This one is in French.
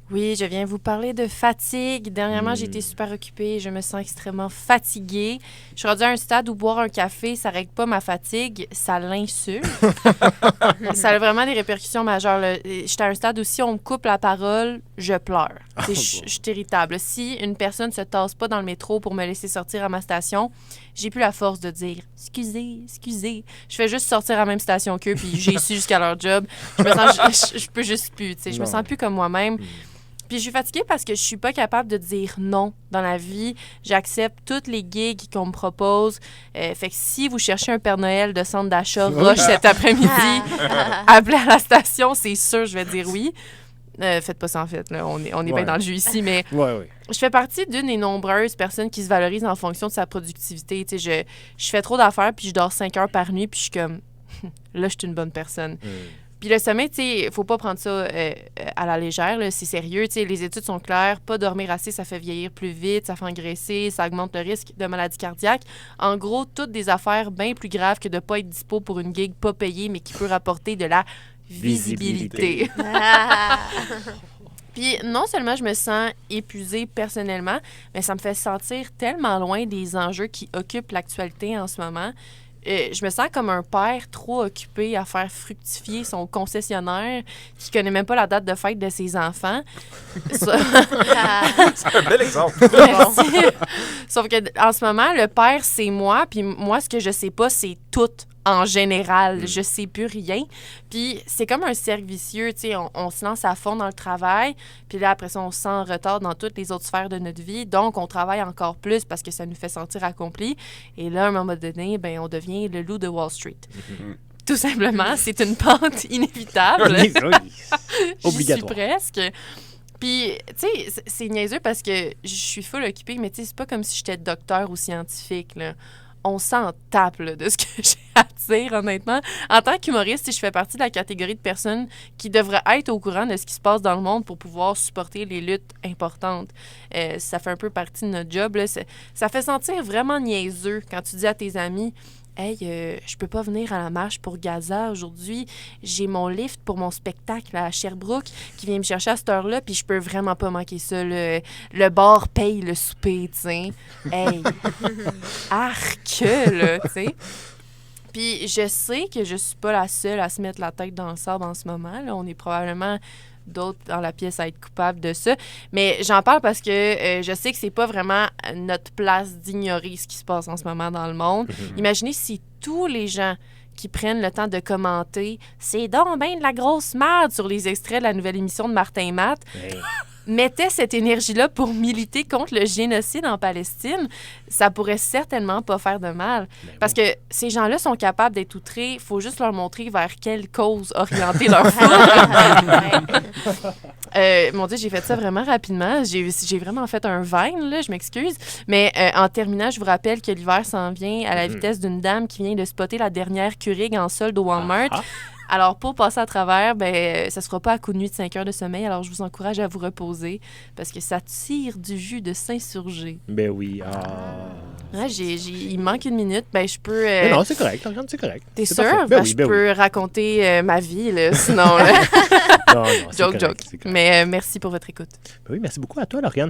Oui, je viens vous parler de fatigue. Dernièrement, j'ai été super occupée. Je me sens extrêmement fatiguée. Je suis rendue à un stade où boire un café, ça règle pas ma fatigue, ça l'insulte. Ça a vraiment des répercussions majeures, là. J'étais à un stade où si on me coupe la parole, je pleure. Je suis irritable. Si une personne se tasse pas dans le métro pour me laisser sortir à ma station, j'ai plus la force de dire « Excusez, excusez ». Je fais juste sortir à la même station qu'eux, puis j'ai su jusqu'à leur job. Je me sens... je peux juste plus, tu sais. Je me sens plus comme moi-même. Puis je suis fatiguée parce que je suis pas capable de dire non dans la vie. J'accepte toutes les gigs qu'on me propose. Fait que si vous cherchez un Père Noël de centre d'achat Roche cet après-midi, appelez à la station, c'est sûr, je vais dire oui. Faites pas ça, en fait. Là. On est bien dans le jeu ici, mais je fais partie d'une des nombreuses personnes qui se valorisent en fonction de sa productivité. Tu sais, je fais trop d'affaires, puis je dors 5 heures par nuit, puis je suis comme... là, je suis une bonne personne. Puis le sommeil, tu sais, faut pas prendre ça à la légère, là, c'est sérieux. Tu sais, les études sont claires. Pas dormir assez, ça fait vieillir plus vite, ça fait engraisser, ça augmente le risque de maladie cardiaque. En gros, toutes des affaires bien plus graves que de pas être dispo pour une gig pas payée, mais qui peut rapporter de la visibilité. Puis non seulement je me sens épuisée personnellement, mais ça me fait sentir tellement loin des enjeux qui occupent l'actualité en ce moment. Je me sens comme un père trop occupé à faire fructifier son concessionnaire qui connaît même pas la date de fête de ses enfants. C'est un bel exemple. Sauf que en ce moment, le père, c'est moi, puis moi, ce que je sais pas, c'est tout en général. Je sais plus rien. Puis c'est comme un cercle vicieux, tu sais, on se lance à fond dans le travail, puis là, après ça, on se sent en retard dans toutes les autres sphères de notre vie, donc on travaille encore plus parce que ça nous fait sentir accomplis. Et là, à un moment donné, ben, on devient le loup de Wall Street. Tout simplement, c'est une pente inévitable. Oui. J'y Obligatoire. suis presque. Puis, tu sais, c'est niaiseux parce que je suis full occupée, mais tu sais, c'est pas comme si j'étais docteur ou scientifique, là. On s'en tape là, de ce que j'ai à dire, honnêtement. En tant qu'humoriste, je fais partie de la catégorie de personnes qui devraient être au courant de ce qui se passe dans le monde pour pouvoir supporter les luttes importantes. Ça fait un peu partie de notre job. Là. Ça fait sentir vraiment niaiseux quand tu dis à tes amis « Hey, je peux pas venir à la marche pour Gaza aujourd'hui. J'ai mon lift pour mon spectacle à Sherbrooke qui vient me chercher à cette heure-là, puis je peux vraiment pas manquer ça. Le bar paye le souper, tu sais. Hey, arc, là, tu sais. » Puis je sais que je suis pas la seule à se mettre la tête dans le sable en ce moment. Là. On est probablement d'autres dans la pièce à être coupables de ça. Mais j'en parle parce que je sais que c'est pas vraiment notre place d'ignorer ce qui se passe en ce moment dans le monde. Imaginez si tous les gens qui prennent le temps de commenter « C'est donc ben de la grosse merde » sur les extraits de la nouvelle émission de Martin et Matt, mettaient cette énergie-là pour militer contre le génocide en Palestine, ça pourrait certainement pas faire de mal. Parce que ces gens-là sont capables d'être outrés, il faut juste leur montrer vers quelle cause orienter leur foule. Mon Dieu, j'ai fait ça vraiment rapidement. J'ai vraiment fait un Vine, là, je m'excuse. Mais en terminant, je vous rappelle que l'hiver s'en vient à la vitesse d'une dame qui vient de spotter la dernière Keurig en solde au Walmart. Alors, pour passer à travers, ben, ça ne sera pas à coup de nuit de 5 heures de sommeil. Alors, je vous encourage à vous reposer parce que ça tire du jus de s'insurger. Ben oui. Ouais, il manque une minute. Ben, je peux... Non, c'est correct. C'est correct. T'es C'est sûr? parfait. Ben, je peux raconter ma vie, là, sinon... Non, joke. correct, c'est correct. Mais merci pour votre écoute. Ben oui, merci beaucoup à toi, Lauriane.